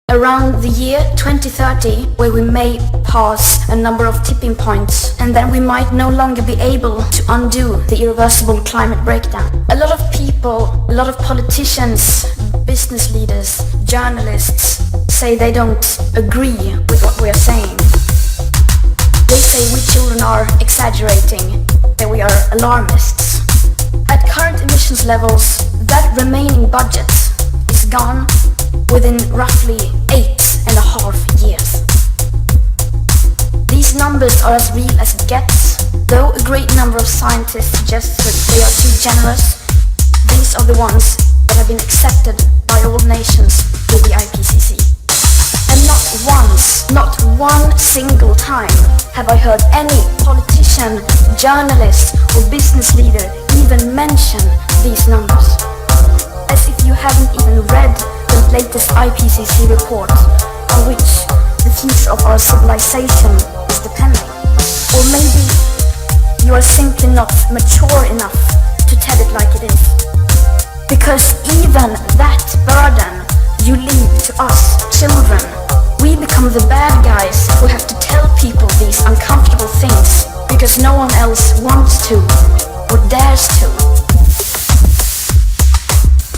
around the year 2030, where we may pass a number of tipping points, and then we might no longer be able to undo the irreversible climate breakdown. A lot of people, a lot of politicians, business leaders, journalists say they don't agree with what we are saying. They say we children are exaggerating, that we are alarmists. At current emissions levels, that remaining budget is gone within roughly 8.5 years. These numbers are as real as it gets. Though a great number of scientists suggest that they are too generous, these are the ones that have been accepted by all nations with the IPCC. And not once, not one single time have I heard any politician, journalist or business leader even mention these numbers. As if you haven't even read the latest IPCC report on which the future of our civilization is depending. Or maybe you are simply not mature enough to tell it like it is. Because even that burden you leave to us, children. We become the bad guys who have to tell people these uncomfortable things because no one else wants to or dares to.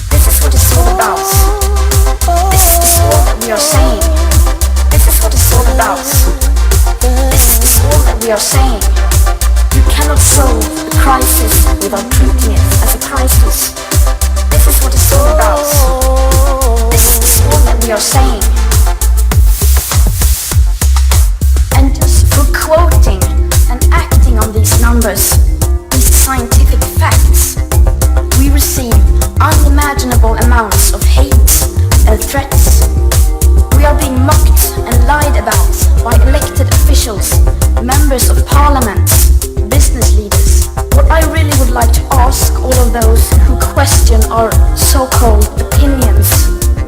This is what it's all about. This is all that we are saying. This is what it's all about. This is all that we are saying. You cannot solve a crisis without treating it as a crisis. This is what it's all about. This is all that we are saying. And just for quoting and acting on these numbers, these scientific facts, we receive unimaginable amounts of hate and threats. We are being mocked and lied about by elected officials, members of parliament, business leaders. What I really would like to ask all of those who question our so-called opinions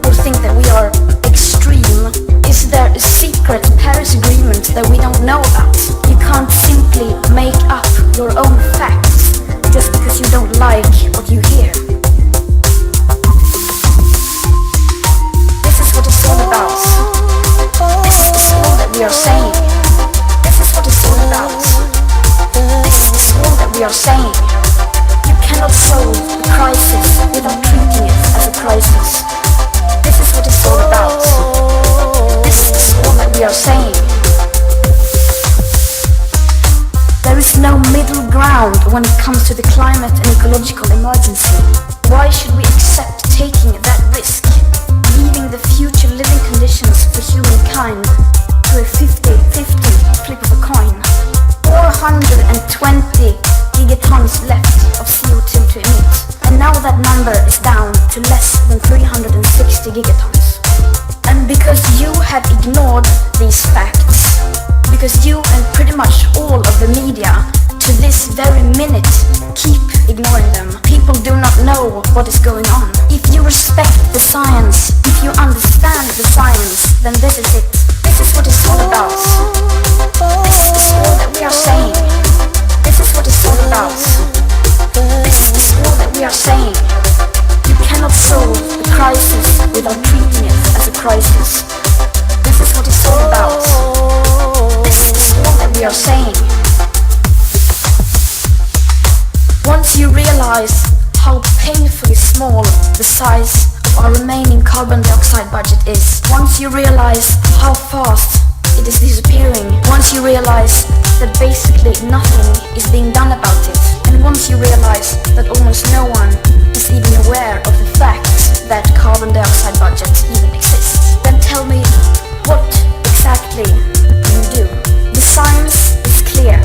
or think that we are extreme, is there a secret Paris Agreement that we don't know about? You can't simply make up your own facts just because you don't like what you hear. This is what it's all about. This is all that we are saying. This is what it's all about. This is all that we are saying. You cannot solve a crisis without treating it as a crisis. This is what it's all about. This is all that we are saying. There is no middle ground when it comes to the climate and ecological emergency. Why should we accept taking that risk, leaving the future living conditions for humankind to a 50-50 flip of a coin? 420 gigatons left of CO2 to emit, and now that number is down to less than 360 gigatons. And because you have ignored these facts, because you and pretty much all of the media to this very minute keep ignoring them, people do not know what is going on. If you respect the science, if you understand the science, then this is it. This is what it's all about. This is all that we are saying. This is what it's all about. This is all that we are saying. You cannot solve a crisis without treating it as a crisis. This is what it's all about. This is all that we are saying. Once you realize how painfully small the size of our remaining carbon dioxide budget is, once you realize how fast it is disappearing, once you realize that basically nothing is being done about it, and once you realize that almost no one is even aware of the fact that carbon dioxide budget even exists, then tell me, what exactly do you do? The science is clear,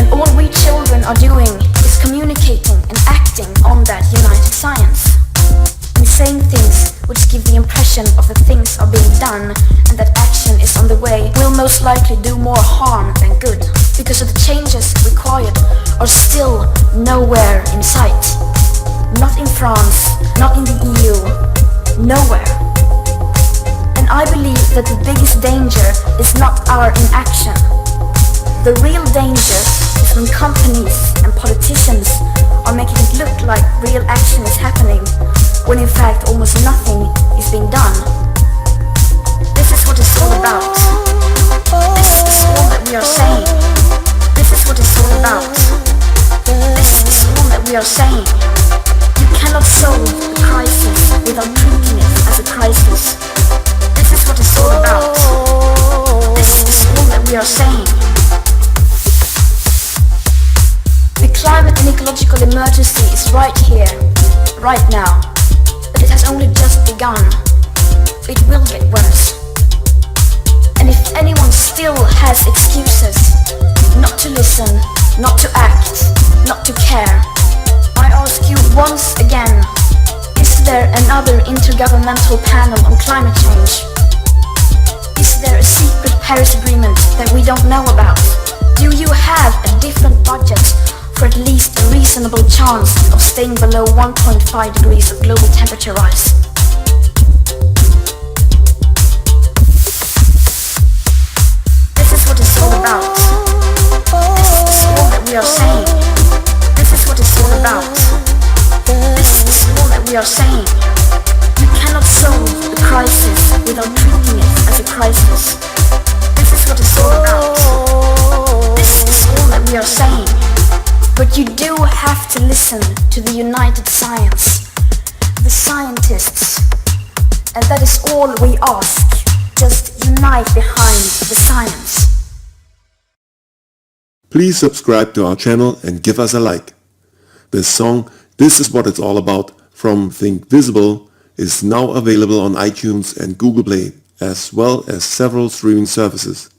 and all we children are doing is communicating and acting on that united science, and saying things which give the impression of that things are being done and that action is on the way will most likely do more harm than good, because the changes required are still nowhere in sight. Not in France, not in the EU, nowhere. And I believe that the biggest danger is not our inaction. The real danger is when companies and politicians are making it look like real action is happening, when in fact almost nothing is being done. is what it's all about. This is all that we are saying. This is what it's all about. This is all that we are saying. You cannot solve a crisis without treating it as a crisis. This is what it's all about. This is all that we are saying. The climate and ecological emergency is right here, right now. But it has only just begun. It will get worse. And if anyone still has excuses not to listen, not to act, not to care, I ask you once again, is there another intergovernmental panel on climate change? Is there a secret Paris Agreement that we don't know about? Do you have a different budget for at least a reasonable chance of staying below 1.5 degrees of global temperature rise? This is what it's all about. This is all that we are saying. This is what it's all about. This is all that we are saying. You cannot solve a crisis without treating it as a crisis. This is what it's all about. This is all that we are saying. But you do have to listen to the united science, the scientists, and that is all we ask. Just unite behind the science. Please subscribe to our channel and give us a like. This song, This Is What It's All About, from Think Visible, is now available on iTunes and Google Play, as well as several streaming services.